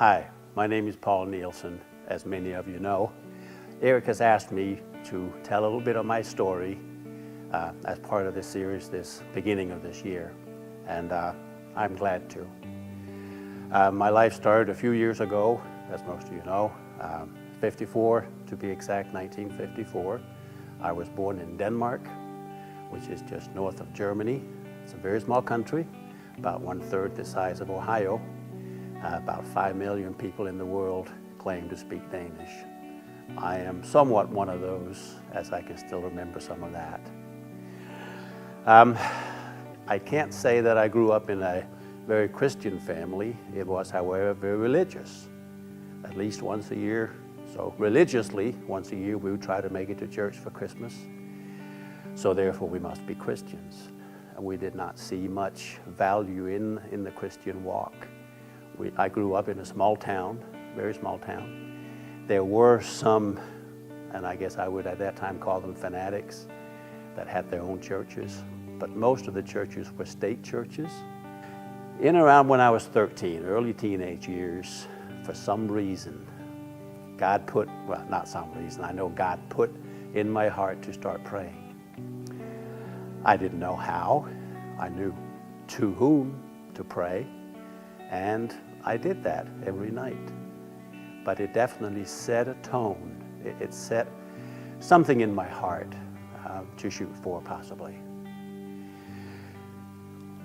Hi, my name is Paul Neilson, as many of you know. Eric has asked me to tell a little bit of my story as part of this series, this beginning of this year, and I'm glad to. My life started a few years ago, as most of you know, 54 to be exact, 1954. I was born in Denmark, which is just north of Germany. It's a very small country, about 1/3 the size of Ohio. About 5 million people in the world claim to speak Danish. I am somewhat one of those, as I can still remember some of that. I can't say that I grew up in a very Christian family. It was, however, very religious. At least once a year, so religiously, once a year we would try to make it to church for Christmas. So therefore we must be Christians. And we did not see much value in the Christian walk. I grew up in a small town, very small town. There were some, and I guess I would at that time call them fanatics, that had their own churches, but most of the churches were state churches. In around when I was 13, early teenage years, for some reason, God put, well, not some reason, I know God put in my heart to start praying. I didn't know how. I knew to whom to pray, and I did that every night. But it definitely set a tone. It set something in my heart to shoot for, possibly.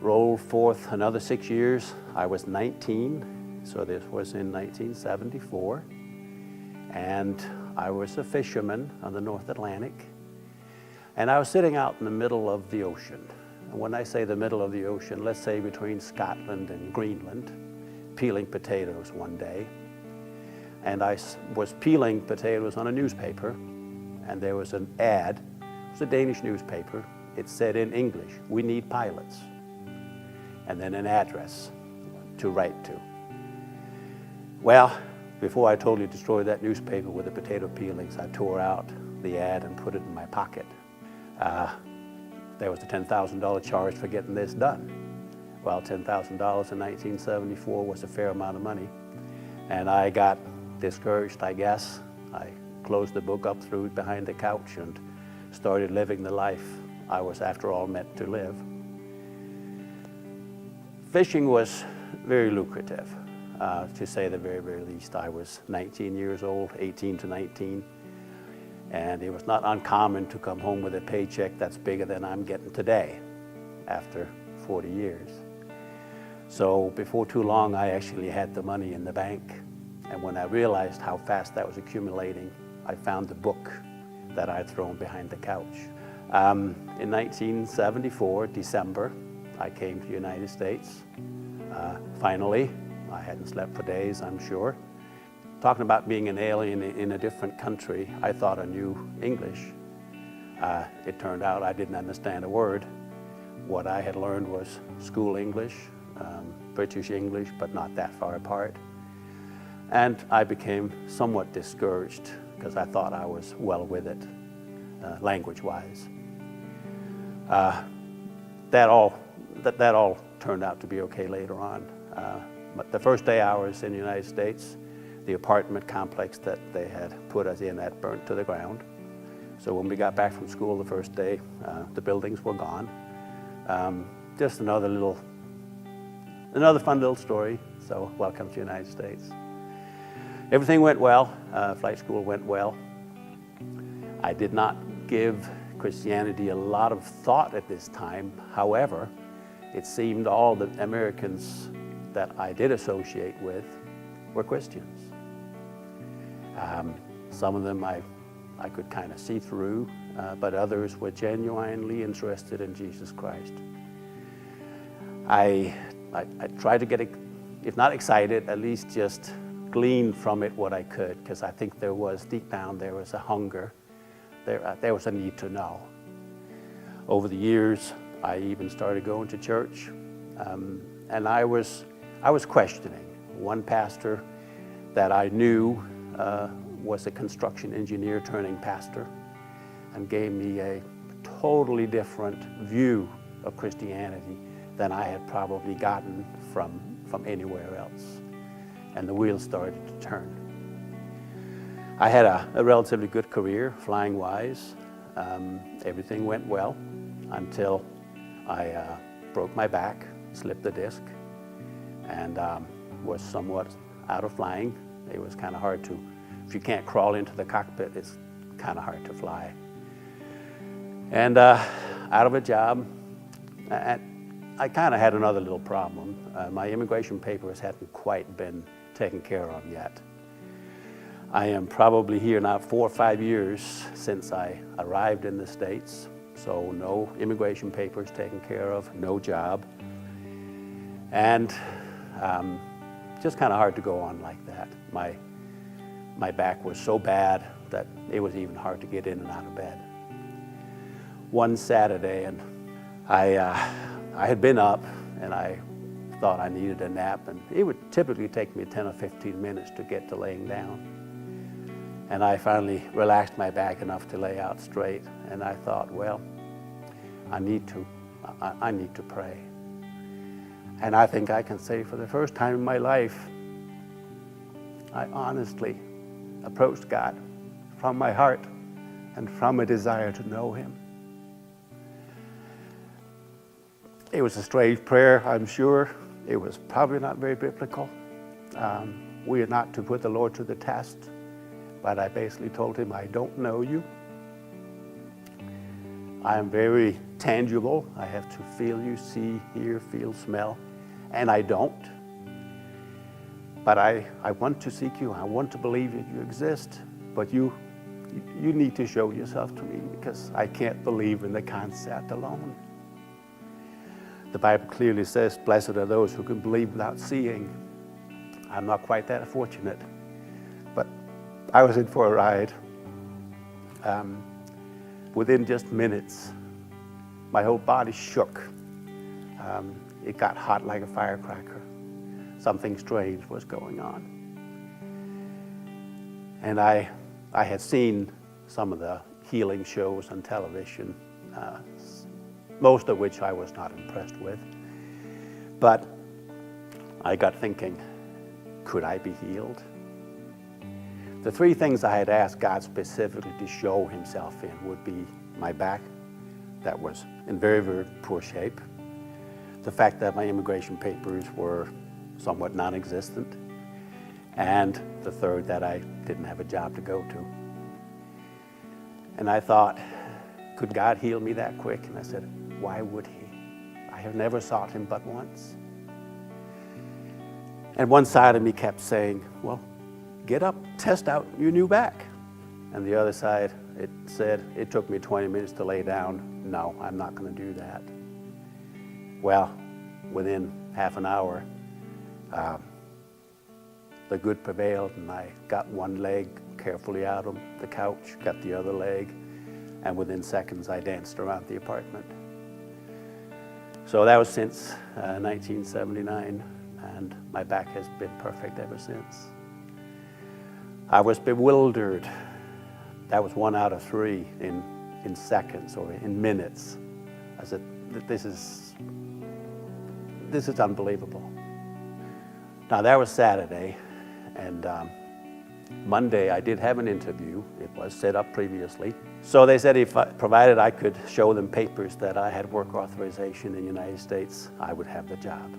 Roll forth another 6 years. I was 19, so this was in 1974. And I was a fisherman on the North Atlantic. And I was sitting out in the middle of the ocean. And when I say the middle of the ocean, let's say between Scotland and Greenland, peeling potatoes one day. And I was peeling potatoes on a newspaper, and there was an ad. It was a Danish newspaper. It said in English, "We need pilots." And then an address to write to. Well, before I totally destroyed that newspaper with the potato peelings, I tore out the ad and put it in my pocket. There was a $10,000 charge for getting this done. Well, $10,000 in 1974 was a fair amount of money. And I got discouraged, I guess. I closed the book up, threw it behind the couch, and started living the life I was, after all, meant to live. Fishing was very lucrative, to say the very, very least. I was 19 years old, 18 to 19. And it was not uncommon to come home with a paycheck that's bigger than I'm getting today after 40 years. So before too long, I actually had the money in the bank. And when I realized how fast that was accumulating, I found the book that I'd thrown behind the couch. In 1974, December, I came to the United States. Finally, I hadn't slept for days, I'm sure. Talking about being an alien in a different country, I thought I knew English. It turned out I didn't understand a word. What I had learned was school English, British English, but not that far apart. And I became somewhat discouraged because I thought I was well with it, language-wise. That all turned out to be okay later on. But the first day I was in the United States, the apartment complex that they had put us in had burnt to the ground. So when we got back from school the first day, the buildings were gone. Just another fun little story. So welcome to the United States. Everything went well. Flight school went well. I did not give Christianity a lot of thought at this time. However, it seemed all the Americans that I did associate with were Christians. Some of them I could kind of see through, but others were genuinely interested in Jesus Christ. I tried to get, if not excited, at least just glean from it what I could, because I think there was, deep down, there was a hunger. There was a need to know. Over the years, I even started going to church, and I was questioning. One pastor that I knew was a construction engineer turning pastor, and gave me a totally different view of Christianity than I had probably gotten from anywhere else. and the wheels started to turn. I had a relatively good career, flying-wise. Everything went well until I broke my back, slipped the disc, and was somewhat out of flying. It was kind of hard to, if you can't crawl into the cockpit, it's kind of hard to fly. And out of a job, I kind of had another little problem. My immigration papers hadn't quite been taken care of yet. I am probably here now 4 or 5 years since I arrived in the States, so no immigration papers taken care of, no job, and just kind of hard to go on like that. My back was so bad that it was even hard to get in and out of bed. One Saturday, and I had been up and I thought I needed a nap, and it would typically take me 10 or 15 minutes to get to laying down. And I finally relaxed my back enough to lay out straight, and I thought, well, I need to pray. And I think I can say for the first time in my life, I honestly approached God from my heart and from a desire to know Him. It was a strange prayer, I'm sure. It was probably not very biblical. We are not to put the Lord to the test, but I basically told Him, I don't know you. I am very tangible. I have to feel you, see, hear, feel, smell, and I don't. But I want to seek you. I want to believe that you exist, but you need to show yourself to me, because I can't believe in the concept alone. The Bible clearly says, blessed are those who can believe without seeing. I'm not quite that fortunate, but I was in for a ride. Within just minutes, my whole body shook. It got hot like a firecracker. Something strange was going on. And I had seen some of the healing shows on television, most of which I was not impressed with. But I got thinking, could I be healed? The 3 things I had asked God specifically to show Himself in would be my back, that was in very, very poor shape, the fact that my immigration papers were somewhat non-existent, and the third, that I didn't have a job to go to. And I thought, could God heal me that quick? And I said, why would He? I have never sought Him but once. And one side of me kept saying, well, get up, test out your new back. And the other side, it said, it took me 20 minutes to lay down. No, I'm not going to do that. Well, within half an hour, the good prevailed, and I got one leg carefully out of the couch, got the other leg, and within seconds I danced around the apartment. So that was since 1979, and my back has been perfect ever since. I was bewildered. That was 1 out of 3 in seconds or in minutes. I said, this is unbelievable. Now that was Saturday, and Monday I did have an interview. It was set up previously. So they said provided I could show them papers that I had work authorization in the United States, I would have the job.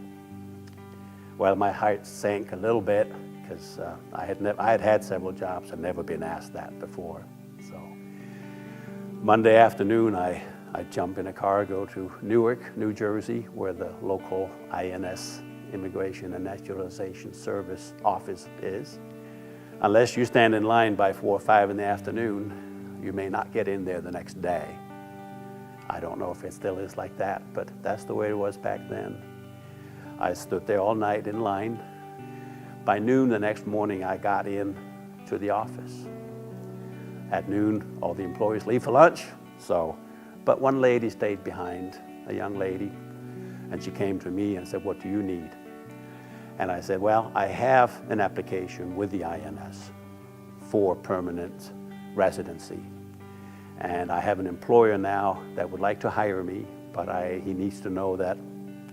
Well, my heart sank a little bit, because I had had several jobs and never been asked that before. So Monday afternoon, I jump in a car, go to Newark, New Jersey, where the local INS, Immigration and Naturalization Service office is. Unless you stand in line by 4 or 5 in the afternoon, you may not get in there the next day. I don't know if it still is like that, but that's the way it was back then. I stood there all night in line. By noon the next morning, I got in to the office. At noon, all the employees leave for lunch, but one lady stayed behind, a young lady, and she came to me and said, what do you need? And I said, well, I have an application with the INS for permanent residency. And I have an employer now that would like to hire me, but he needs to know that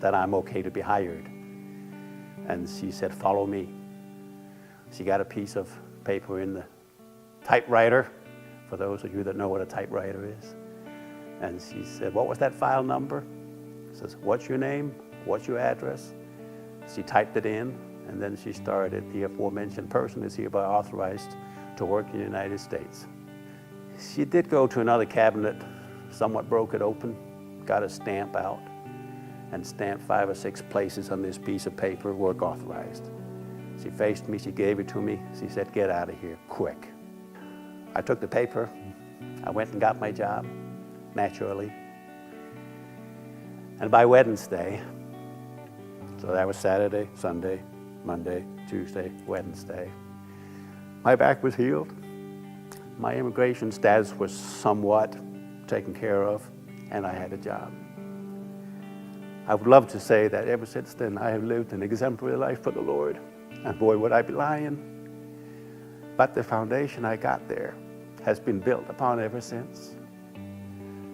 I'm okay to be hired. And she said, follow me. She got a piece of paper in the typewriter, for those of you that know what a typewriter is. And she said, "What was that file number?" She says, "What's your name? What's your address?" She typed it in, and then she started, "The aforementioned person is hereby authorized to work in the United States." She did go to another cabinet, somewhat broke it open, got a stamp out, and stamped 5 or 6 places on this piece of paper, "Work authorized." She faced me, she gave it to me. She said, "Get out of here, quick." I took the paper, I went and got my job, naturally. And by Wednesday, so that was Saturday, Sunday, Monday, Tuesday, Wednesday, my back was healed. My immigration status was somewhat taken care of, and I had a job. I would love to say that ever since then I have lived an exemplary life for the Lord, and boy, would I be lying. But the foundation I got there has been built upon ever since.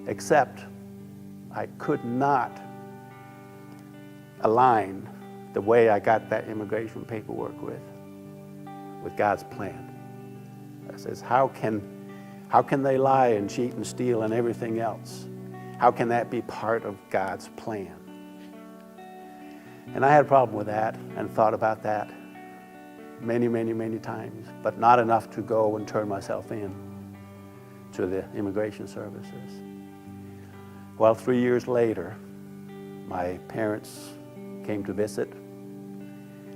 Except I could not align the way I got that immigration paperwork with God's plan. I says, how can they lie and cheat and steal and everything else? How can that be part of God's plan? And I had a problem with that and thought about that many, many, many times, but not enough to go and turn myself in to the immigration services. Well, 3 years later, my parents came to visit,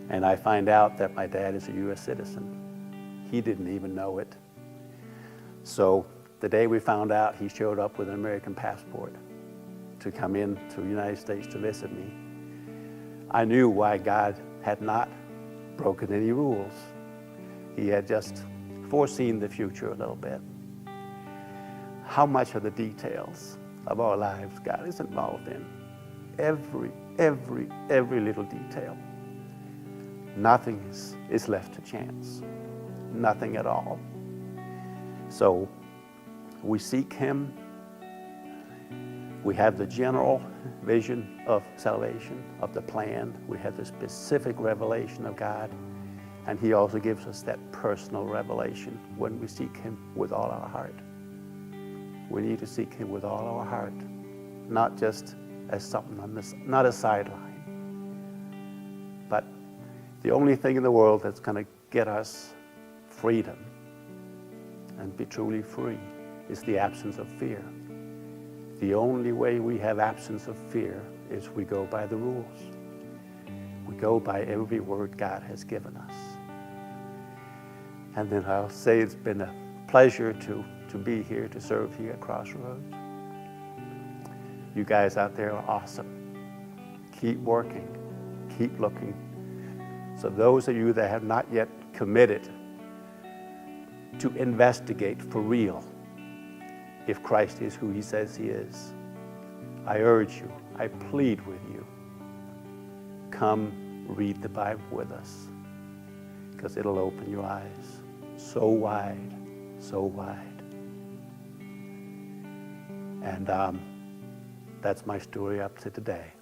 and I find out that my dad is a U.S. citizen. He didn't even know it. So the day we found out, he showed up with an American passport to come in to the United States to visit me. I knew why God had not broken any rules. He had just foreseen the future a little bit. How much of the details of our lives God is involved in. Every little detail. Nothing is left to chance. Nothing at all. So we seek Him. We have the general vision of salvation, of the plan. We have the specific revelation of God. And He also gives us that personal revelation when we seek Him with all our heart. We need to seek Him with all our heart, not just as something on this, not a sideline. But the only thing in the world that's going to get us freedom and be truly free is the absence of fear. The only way we have absence of fear is we go by the rules. We go by every word God has given us. And then I'll say it's been a pleasure to be here, to serve here at Crossroads. You guys out there are awesome. Keep working, keep looking. So those of you that have not yet committed to investigate for real if Christ is who He says He is, I urge you, I plead with you, come read the Bible with us, because it'll open your eyes so wide, so wide. And that's my story up to today.